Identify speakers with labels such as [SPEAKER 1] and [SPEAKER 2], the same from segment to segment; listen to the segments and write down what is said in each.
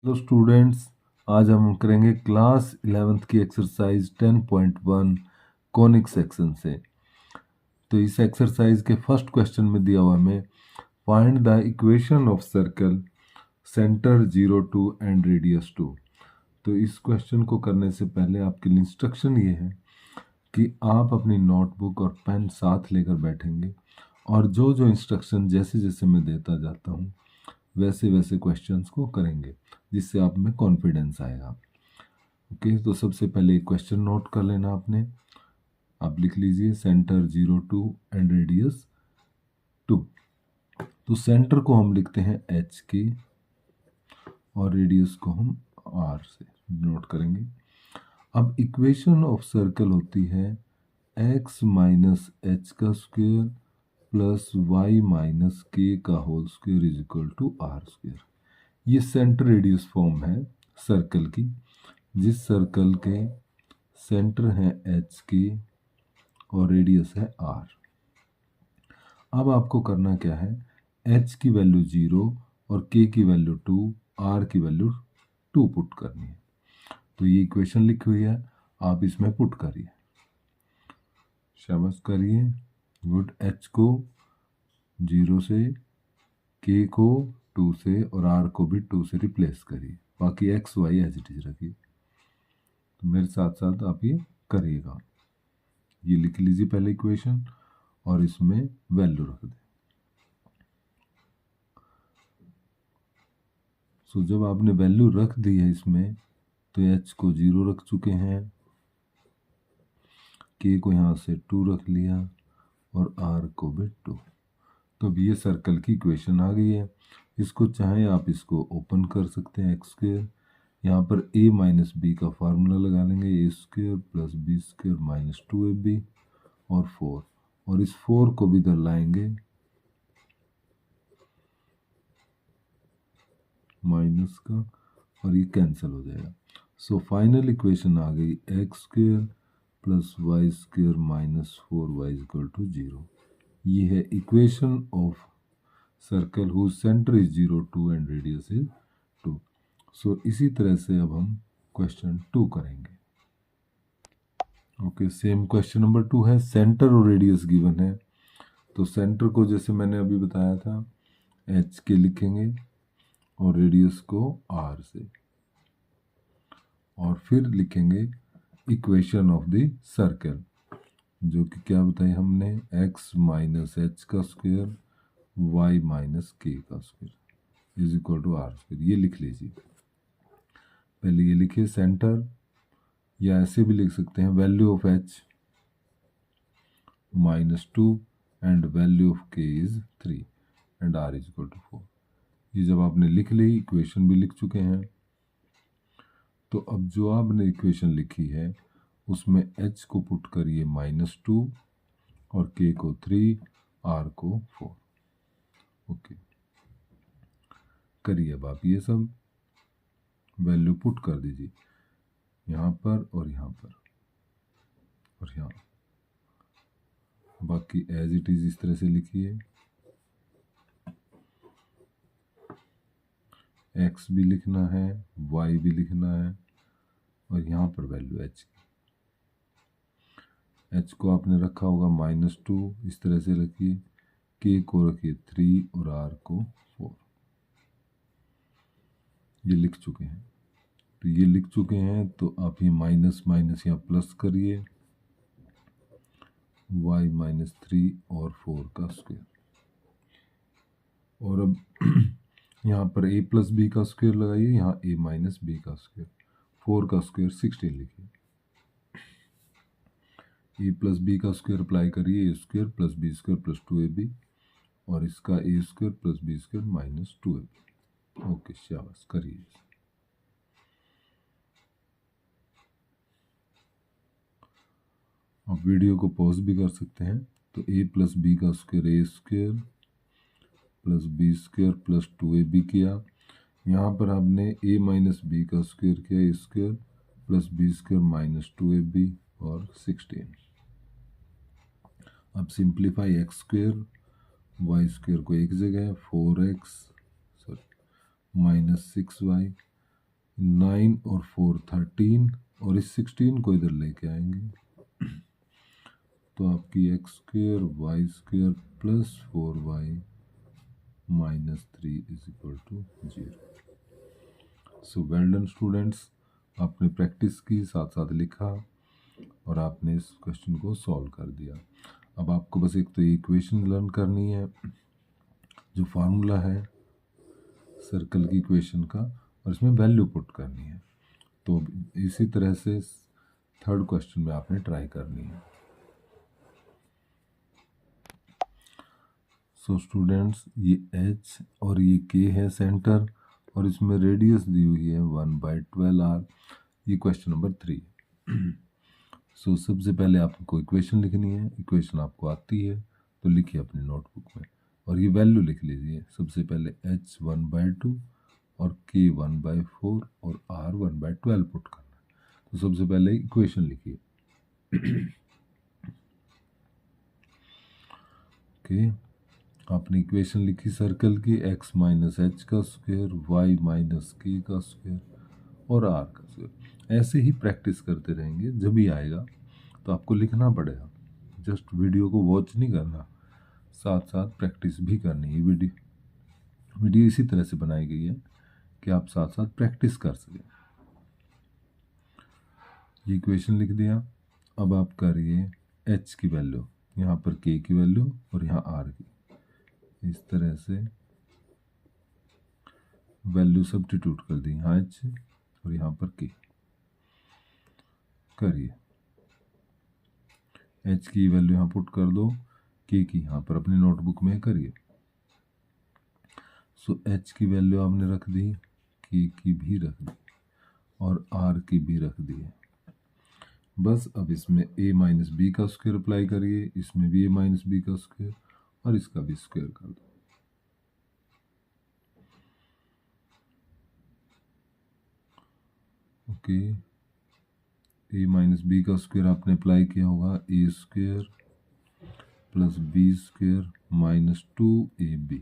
[SPEAKER 1] Hello students, आज हम करेंगे क्लास 11th की एक्सरसाइज 10.1 कॉनिक सेक्शन से। तो इस एक्सरसाइज के फर्स्ट क्वेश्चन में दिया हुआ हमें find the equation of circle centre 0 2 and radius 2। तो इस क्वेश्चन को करने से पहले आपके लिए इंस्ट्रक्शन ये है कि आप अपनी नोटबुक और पेन साथ लेकर बैठेंगे और जो जो इंस्ट्रक्शन जैसे जैसे मैं देता जाता हूँ वैसे वैसे क्वेश्चंस को करेंगे, जिससे आप में कॉन्फिडेंस आएगा। ओके, तो सबसे पहले क्वेश्चन नोट कर लेना आपने। आप लिख लीजिए सेंटर 0 2 एंड रेडियस 2। तो सेंटर को हम लिखते हैं एच के और रेडियस को हम आर से नोट करेंगे। अब इक्वेशन ऑफ सर्कल होती है एक्स माइनस एच का square plus y minus k का whole square is equal to r square. ये सेंटर रेडियस फॉर्म है सर्कल की, जिस सर्कल के सेंटर है एच के और रेडियस है आर। अब आपको करना क्या है, एच की वैल्यू 0 और के की वैल्यू 2, आर की वैल्यू 2 पुट करनी है। तो ये इक्वेशन लिखी हुई है, आप इसमें पुट करिए। शाबाश करिए, गुड। एच को 0 से, के को 2 से और आर को भी 2 से रिप्लेस करिए। बाकी x y as it is रखिए। तो मेरे साथ साथ आप ये करिएगा। ये लिख लीजिए पहले इक्वेशन और इसमें वैल्यू रख दें। सो जब आपने वैल्यू रख दी है इसमें, तो एच को 0 रख चुके हैं, के को यहाँ से 2 रख लिया और आर को भी 2। तो अब ये सर्कल की इक्वेशन आ गई है। इसको चाहे आप इसको ओपन कर सकते हैं, एक्स स्क्वायर, यहाँ पर a माइनस बी का फार्मूला लगा लेंगे, A square plus B square minus 2ab और 4, और इस 4 को भी इधर लाएंगे माइनस का, और ये कैंसिल हो जाएगा। सो फाइनल इक्वेशन आ गई x square plus Y square minus 4y equal to 0। ये है equation of circle whose centre is 0 2 and radius is 2। So इसी तरह से अब हम क्वेश्चन 2 करेंगे। ओके, सेम क्वेश्चन नंबर 2 है, सेंटर और रेडियस गिवन है। तो सेंटर को जैसे मैंने अभी बताया था एच के लिखेंगे और रेडियस को आर से, और फिर लिखेंगे इक्वेशन ऑफ द सर्कल, जो कि क्या बताई हमने, एक्स माइनस एच का स्क्वायर वाई माइनस के का square is equal to r square. ये लिख लीजिए। पहले ये लिखिए सेंटर, या ऐसे भी लिख सकते हैं value of H minus 2 and value of K is 3 and R is equal to 4। ये जब आपने लिख ली, इक्वेशन भी लिख चुके हैं, तो अब जो आपने इक्वेशन लिखी है उसमें एच को पुट करिए -2 और के को 3, आर को 4। ओके, करिए अब आप ये सब वैल्यू पुट कर दीजिए यहाँ पर और यहाँ पर और यहाँ। बाकी एज इट इज इस तरह से लिखिए, एक्स भी लिखना है, वाई भी लिखना है, और यहाँ पर वैल्यू एच की। एच को आपने रखा होगा -2, इस तरह से रखिए, के को रखिए 3 और आर को 4। ये लिख चुके हैं। तो ये लिख चुके हैं, तो आप ये माइनस माइनस यहाँ प्लस करिए, y -3 और 4 का स्क्वायर, और अब यहाँ पर a प्लस बी का स्क्वायर लगाइए, यहाँ a माइनस बी का स्क्वायर, 4 का स्क्वायर 16 लिखिए। a प्लस बी का स्क्वायर अप्लाई करिए, a square plus B square plus 2ab, और इसका a square plus B square minus 2ab। Okay, शाबाश करिए। आप वीडियो को पॉज भी कर सकते हैं। तो a प्लस बी का square a square plus B square plus 2ab किया। यहाँ पर आपने a माइनस बी का स्क्वायर किया, a square plus B square minus 2ab और 16। अब simplify x square y square को एक जगह, 4x माइनस 6y 9 और 4 13, और इस 16 को इधर लेके आएंगे तो आपकी x square y square plus 4y minus 3 is equal to 0। So well done students, आपने प्रैक्टिस की, साथ साथ लिखा, और आपने इस क्वेश्चन को सॉल्व कर दिया। अब आपको बस एक तो इक्वेशन लर्न करनी है, जो फार्मूला है सर्कल की इक्वेशन का, और इसमें वैल्यू पुट करनी है। तो इसी तरह से थर्ड क्वेश्चन में आपने ट्राई करनी है। सो स्टूडेंट्स, ये h और ये k है सेंटर, और इसमें रेडियस दी हुई है 1/12r। ये क्वेश्चन नंबर 3। सो सबसे पहले आपको इक्वेशन लिखनी है। इक्वेशन आपको आती है तो लिखिए अपनी नोटबुक में, और ये वैल्यू लिख लीजिए। सबसे पहले h 1/2 और k 1/4 और r 1/12 पुट करना है। तो सबसे पहले इक्वेशन लिखिए। ओके, आपने इक्वेशन लिखी सर्कल की, x माइनस एच का स्क्वायर, y माइनस के का स्क्वायर और r का स्क्वायर। ऐसे ही प्रैक्टिस करते रहेंगे, जब भी आएगा तो आपको लिखना पड़ेगा। जस्ट वीडियो को वॉच नहीं करना, साथ साथ प्रैक्टिस भी करनी है। वीडियो इसी तरह से बनाई गई है कि आप साथ साथ प्रैक्टिस कर सकें। ये इक्वेशन लिख दिया। अब आप करिए h की वैल्यू, यहाँ पर k की वैल्यू और यहाँ r की, इस तरह से वैल्यू सब्स्टिट्यूट कर दी, यहाँ h और यहाँ पर k। करिए h की वैल्यू यहाँ पुट कर दो, k की यहाँ पर अपनी नोटबुक में करिए। सो h की वैल्यू आपने रख दी, k की भी रख दी और r की भी रख दी है। बस अब इसमें a माइनस बी का स्क्वायर अप्लाई करिए, इसमें भी a माइनस बी का स्क्वायर, और इसका भी स्क्वायर कर दो। ओके, a माइनस बी का स्क्वायर आपने अप्लाई किया होगा, a square plus B square minus 2ab।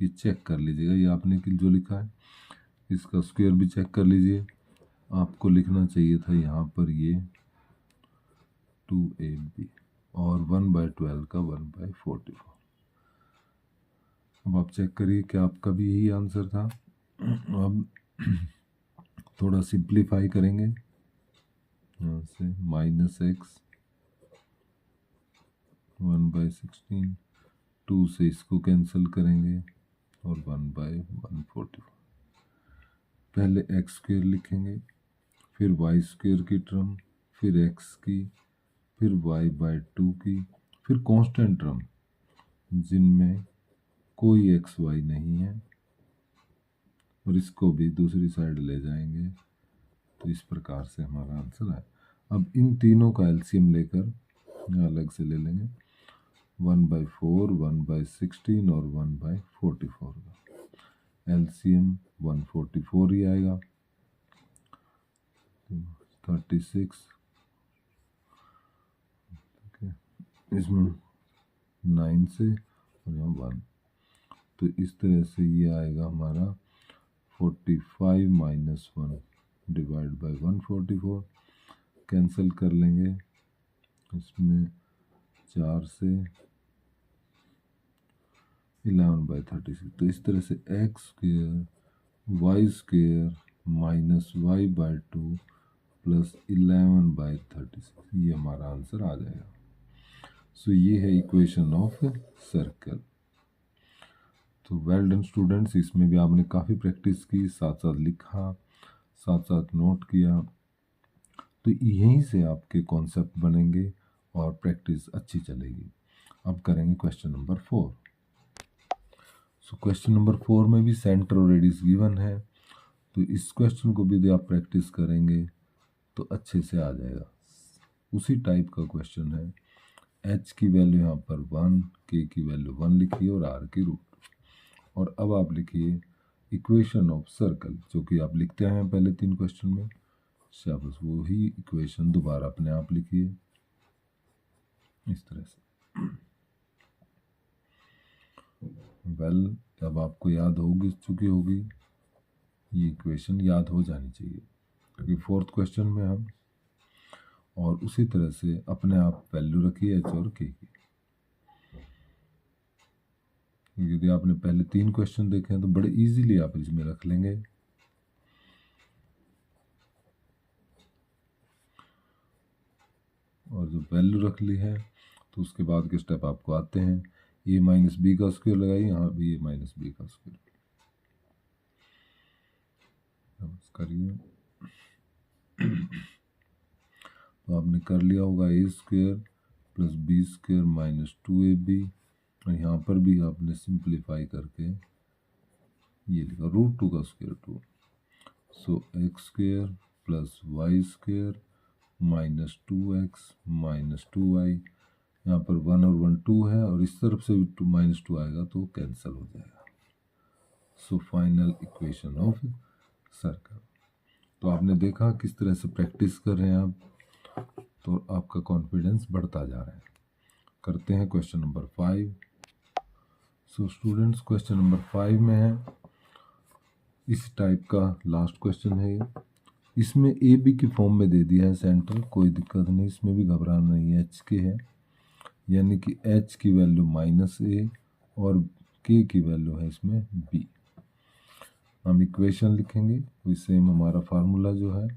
[SPEAKER 1] ये चेक कर लीजिएगा, ये आपने जो लिखा है इसका स्क्वायर भी चेक कर लीजिए। आपको लिखना चाहिए था यहाँ पर ये 2ab और 1/12 का 1/44। अब आप चेक करिए कि आपका भी यही आंसर था। अब थोड़ा सिंप्लीफाई करेंगे, यहाँ से माइनस एक्स 1/16, 2 से इसको कैंसिल करेंगे और 1/144। पहले एक्स स्क्वायर लिखेंगे, फिर वाई स्क्वायर की टर्म, फिर एक्स की, फिर y/2 की, फिर कांस्टेंट टर्म जिनमें कोई एक्स वाई नहीं है, और इसको भी दूसरी साइड ले जाएंगे। तो इस प्रकार से हमारा आंसर है। अब इन तीनों का एलसीएम लेकर अलग से ले लेंगे, 1/4, 1/16 और 1/44 का एलसीएम 144 ही आएगा। 36, इसमें 9 से और यहाँ 1, तो इस तरह से ये आएगा हमारा 45 माइनस 1 डिवाइड बाई 144। कैंसिल कर लेंगे, इसमें 4 से 11/36। तो इस तरह से x square y square minus y/2 plus 11/36, ये हमारा आंसर आ जाएगा। सो ये है इक्वेशन ऑफ सर्कल। तो वेल डन स्टूडेंट्स, इसमें भी आपने काफ़ी प्रैक्टिस की, साथ साथ लिखा, साथ साथ नोट किया। तो यहीं से आपके कॉन्सेप्ट बनेंगे और प्रैक्टिस अच्छी चलेगी। अब करेंगे question number 4। So question number 4 में भी सेंटर और रेडियस गिवन है, तो इस क्वेश्चन को भी यदि आप प्रैक्टिस करेंगे तो अच्छे से आ जाएगा। उसी टाइप का क्वेश्चन है। h की वैल्यू यहाँ पर 1, k की वैल्यू 1 लिखिए और r की रूट। और अब आप लिखिए इक्वेशन ऑफ सर्कल, जो कि आप लिखते हैं पहले 3 क्वेश्चन में। शाबाश, वो ही इक्वेशन दोबारा अपने आप लिखिए इस तरह से। वेल, अब आपको याद होगी चुकी होगी ये इक्वेशन याद हो जानी चाहिए, क्योंकि फोर्थ क्वेश्चन में हम और उसी तरह से अपने आप वैल्यू रखिए एच और के की। यदि आपने पहले 3 क्वेश्चन देखे हैं तो बड़े इजीली आप इसमें रख लेंगे। और जब वैल्यू रख ली है तो उसके बाद के स्टेप आपको आते हैं। ए माइनस बी का स्क्वायर लगाइए, यहाँ भी ए माइनस बी का स्क्वायर करिए। तो आपने कर लिया होगा A square plus B square minus 2ab, और यहाँ पर भी आपने सिंप्लीफाई करके ये लिखा √2 का square 2। So X square plus Y square minus 2x minus 2y, यहाँ पर 1 और 1 2 है, और इस तरफ से भी -2 आएगा तो कैंसिल हो जाएगा। So final equation of circle. तो आपने देखा किस तरह से प्रैक्टिस कर रहे हैं आप, तो आपका कॉन्फिडेंस बढ़ता जा रहा है। करते हैं question number 5। So students, question number 5 में है इस टाइप का लास्ट क्वेश्चन है। इसमें ए बी की फॉर्म में दे दिया है सेंटर, कोई दिक्कत नहीं, इसमें भी घबराना नहीं है, एच के है, यानी कि एच की वैल्यू -a और के की वैल्यू है इसमें b। हम इक्वेशन लिखेंगे वही सेम हमारा फार्मूला जो है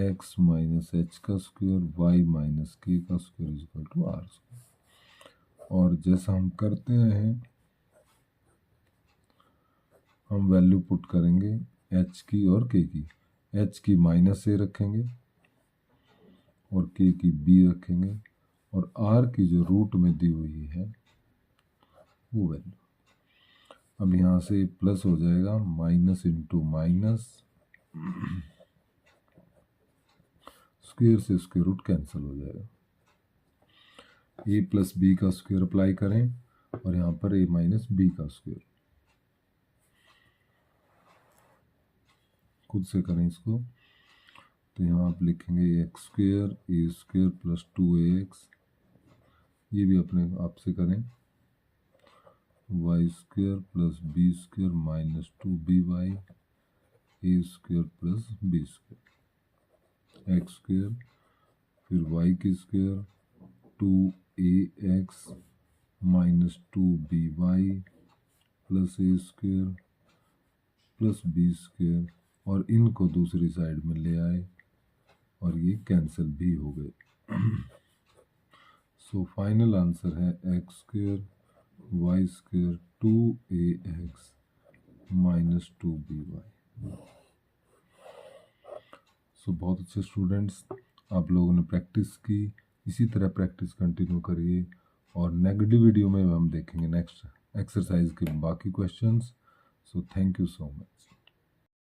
[SPEAKER 1] x माइनस एच का स्क्वायर y माइनस के का square equal to r square. और जैसा हम करते हैं हम वैल्यू पुट करेंगे h की और k की। h की -a रखेंगे और k की b रखेंगे, और r की जो रूट में दी हुई है वो वैल्यू। अब यहाँ से प्लस हो जाएगा, माइनस इंटू माइनस, स्क्वायर से स्क्वायर रूट कैंसिल हो जाएगा। a प्लस बी का स्क्वायर अप्लाई करें और यहाँ पर a माइनस बी का स्क्वायर खुद से करें इसको। तो यहाँ आप लिखेंगे X square A square plus 2ax, ये भी अपने आप से करें, Y square plus B square minus 2by A square plus B square, X square फिर वाई की square 2ax minus 2by plus ए स्क्वायर प्लस बी स्क्वायर, और इनको दूसरी साइड में ले आए और ये कैंसिल भी हो गए। सो फाइनल आंसर है x square y square 2ax minus 2by। So बहुत अच्छे स्टूडेंट्स, आप लोगों ने प्रैक्टिस की, इसी तरह प्रैक्टिस कंटिन्यू करिए, और नेक्स्ट वीडियो में हम देखेंगे नेक्स्ट एक्सरसाइज के बाकी questions. So thank you so much.